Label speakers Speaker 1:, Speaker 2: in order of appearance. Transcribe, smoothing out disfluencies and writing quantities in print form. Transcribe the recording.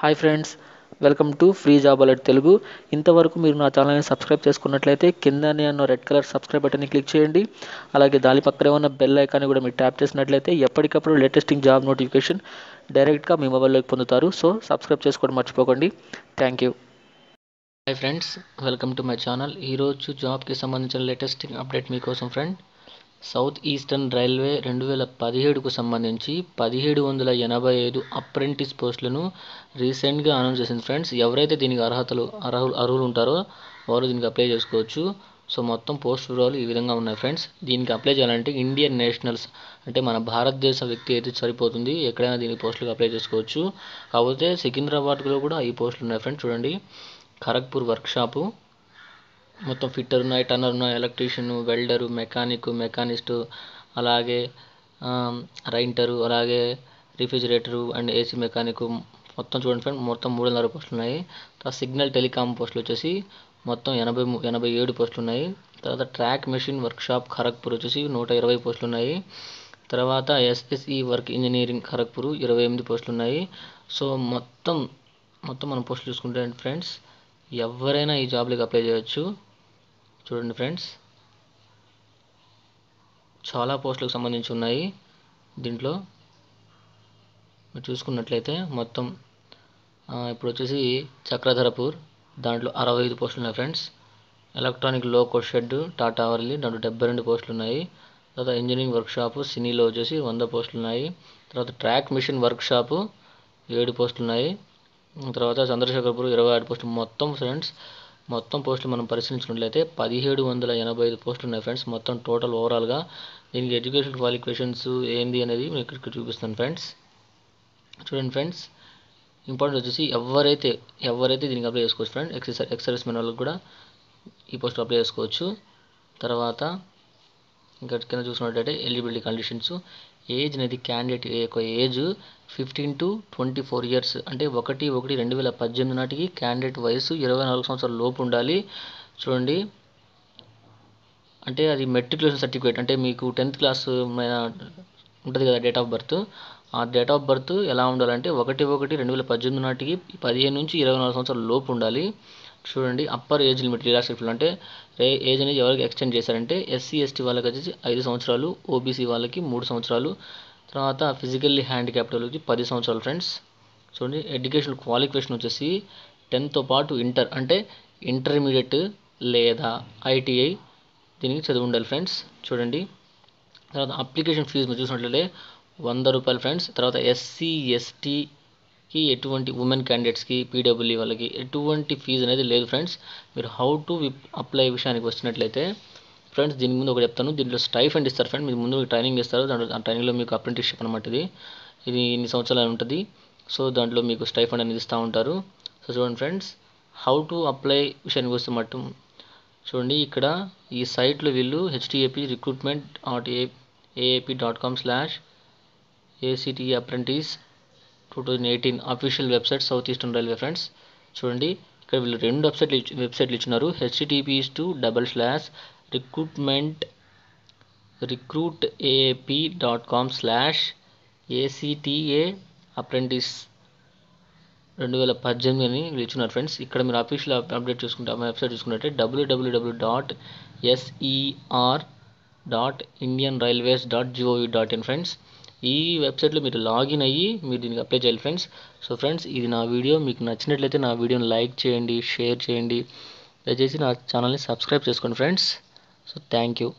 Speaker 1: Hi friends, welcome to free job alert Telugu. ఇంతవరకు మీరు నా ఛానల్ని సబ్స్క్రైబ్ చేసుకున్నట్లయితే కిందనే ఉన్న రెడ్ కలర్ సబ్స్క్రైబ్ బటన్ని క్లిక్ చేయండి. అలాగే దాని పక్కనే ఉన్న బెల్ ఐకాన్ని కూడా మీరు ట్యాప్ చేసినట్లయితే ఎప్పటికప్పుడు లేటెస్టింగ్ జాబ్ నోటిఫికేషన్ డైరెక్ట్గా మీ మొబైల్లోకి పొందుతారు. సో సబ్స్క్రైబ్ చేసుకోవడం మర్చిపోకండి. Thank you. Hi friends, welcome to my channel. ఈరోజు జాబ్కి సంబంధించిన లేటెస్టింగ్ అప్డేట్ మీకోసం ఫ్రెండ్. సౌత్ ఈస్టర్న్ రైల్వే 2017కు సంబంధించి 1785 అప్రెంటిస్ పోస్టులను రీసెంట్గా అనౌన్స్ చేసింది ఫ్రెండ్స్. ఎవరైతే దీనికి అర్హులు ఉంటారో వారు దీనికి అప్లై చేసుకోవచ్చు. సో మొత్తం పోస్ట్ వివరాలు ఈ విధంగా ఉన్నాయి ఫ్రెండ్స్. దీనికి అప్లై చేయాలంటే ఇండియన్ నేషనల్స్ అంటే మన భారతదేశ వ్యక్తి అయితే సరిపోతుంది. ఎక్కడైనా దీనికి పోస్టులకు అప్లై చేసుకోవచ్చు. కాకపోతే సికింద్రాబాద్లో కూడా ఈ పోస్టులు ఉన్నాయి ఫ్రెండ్స్. చూడండి, ఖరగ్పూర్ వర్క్షాపు మొత్తం ఫిట్టర్ ఉన్నాయి, టర్నర్ ఉన్నాయి, ఎలక్ట్రీషియన్, వెల్డరు, మెకానిస్టు, అలాగే రైంటరు, అలాగే రిఫ్రిజిరేటరు అండ్ ఏసీ మెకానిక్. మొత్తం చూడండి ఫ్రెండ్, మొత్తం 340 పోస్టులు ఉన్నాయి. తర్వాత సిగ్నల్ టెలికామ్ పోస్టులు వచ్చేసి మొత్తం 87 పోస్టులు ఉన్నాయి. తర్వాత ట్రాక్ మెషిన్ వర్క్షాప్ ఖరగ్పూర్ వచ్చేసి 120 పోస్టులు ఉన్నాయి. తర్వాత ఎస్ఎస్ఈ వర్క్ ఇంజనీరింగ్ ఖరగ్పూర్ 28 పోస్టులు ఉన్నాయి. సో మొత్తం మనం పోస్టులు చూసుకుంటే ఫ్రెండ్స్, ఎవరైనా ఈ జాబ్లకు అప్లై చేయొచ్చు. చూడండి ఫ్రెండ్స్, చాలా పోస్టులకు సంబంధించి ఉన్నాయి. దీంట్లో మీరు చూసుకున్నట్లయితే మొత్తం ఇప్పుడు వచ్చేసి చక్రధరపూర్, దాంట్లో 65 పోస్టులు ఉన్నాయి friends. Electronic loco shed Tata Worli, దాంట్లో 72 పోస్టులు ఉన్నాయి. తర్వాత ఇంజనీరింగ్ వర్క్షాపు సినీలో వచ్చేసి 100 పోస్టులు ఉన్నాయి. తర్వాత ట్రాక్ మిషన్ వర్క్షాపు 7 పోస్టులు ఉన్నాయి. తర్వాత చంద్రశేఖర్పూర్ 26 పోస్టులు. మొత్తం ఫ్రెండ్స్, మొత్తం పోస్టులు మనం పరిశీలించినట్లయితే 1785 పోస్టులు ఉన్నాయి ఫ్రెండ్స్. మొత్తం టోటల్ ఓవరాల్గా దీనికి ఎడ్యుకేషన్ క్వాలిఫికేషన్స్ ఏంది అనేది మీకు ఇక్కడ చూపిస్తాను ఫ్రెండ్స్. చూడండి ఫ్రెండ్స్, ఇంపార్టెంట్ వచ్చేసి ఎవరైతే దీనికి అప్లై చేసుకోవచ్చు ఫ్రెండ్. ఎక్స్ సర్వీస్ మెన్ వాళ్ళకి కూడా ఈ పోస్టులు అప్లై చేసుకోవచ్చు. తర్వాత ఇంకా కింద చూసుకున్నట్లయితే ఎలిజిబిలిటీ కండిషన్స్, ఏజ్ అనేది క్యాండిడేట్ యొక్క ఏజ్ 15 to 24 ఇయర్స్, అంటే 1/1/2018 నాటికి క్యాండిడేట్ వయసు 24 సంవత్సరాల లోపు ఉండాలి. చూడండి, అంటే అది మెట్రికులేషన్ సర్టిఫికేట్, అంటే మీకు 10th క్లాస్ ఉంటుంది కదా డేట్ ఆఫ్ బర్త్, ఆ డేట్ ఆఫ్ బర్త్ ఎలా ఉండాలంటే 1/1/2018 నాటికి 15 నుంచి 24 సంవత్సరాల లోపు ఉండాలి. చూడండి, అప్పర్ ఏజ్ లిమిట్ రిలాక్సేషన్ అంటే ఏజ్ అనేది ఎవరికి ఎక్స్టెండ్ చేశారంటే ఎస్సీ ఎస్టీ వాళ్ళకి వచ్చేసి 5 సంవత్సరాలు, ఓబీసీ వాళ్ళకి 3 సంవత్సరాలు, తర్వాత ఫిజికల్లీ హ్యాండిక్యాప్డ్ వాళ్ళకి 10 సంవత్సరాలు ఫ్రెండ్స్. చూడండి, ఎడ్యుకేషన్ క్వాలిఫికేషన్ వచ్చేసి 10తో పాటు ఇంటర్ అంటే ఇంటర్మీడియట్ లేదా ఐటీఐ దీనికి చదివి ఉండాలి ఫ్రెండ్స్. చూడండి, తర్వాత అప్లికేషన్ ఫీజు మీరు చూసినట్లయితే 100 రూపాయలు ఫ్రెండ్స్. తర్వాత ఎస్సీ ఎస్టీకి ఎటువంటి ఉమెన్ క్యాండిడేట్స్కి పీడబ్ల్యూ వాళ్ళకి ఎటువంటి ఫీజు అనేది లేదు ఫ్రెండ్స్. మీరు హౌ టు అప్లై విషయానికి వచ్చినట్లయితే ఫ్రెండ్స్, దీని ముందు ఒకటి చెప్తాను. దీంట్లో స్టైఫండ్ ఇస్తారు ఫ్రెండ్. మీరు ముందు ట్రైనింగ్ ఇస్తారు, దాంట్లో ఆ ట్రైనింగ్లో మీకు అప్రెంటిస్షిప్ అనమాట. ఇది ఇన్ని సంవత్సరాలు ఉంటుంది. సో దాంట్లో మీకు స్టైఫండ్ అనేది ఇస్తూ ఉంటారు. సో చూడండి ఫ్రెండ్స్, హౌ టు అప్లై విషయానికి వస్తే మట్టు చూడండి, ఇక్కడ ఈ సైట్లో వీళ్ళు http recruitment.aap.com/ACTE apprentice 2018 official website south eastern railway friends. చూడండి, ఇక్కడ వీళ్ళు 2 వెబ్సైట్లు ఇచ్చినారు. https://recruitaap.com/ACTA apprentice 2018 అని ఇచ్చినారు ఫ్రెండ్స్. ఇక్కడ మీరు అఫీషియల్ అప్డేట్ చూసుకుంటే వెబ్సైట్ చూసుకుంటే www.ser.indianrailways.gov.in ఫ్రెండ్స్. ఈ వెబ్సైట్లో మీరు లాగిన్ అయ్యి మీరు దీనికి అప్లై చేయాలి ఫ్రెండ్స్. సో ఫ్రెండ్స్, ఇది నా వీడియో. మీకు నచ్చినట్లయితే నా వీడియోని లైక్ చేయండి, షేర్ చేయండి, దయచేసి నా ఛానల్ని సబ్స్క్రైబ్ చేసుకోండి ఫ్రెండ్స్. So thank you.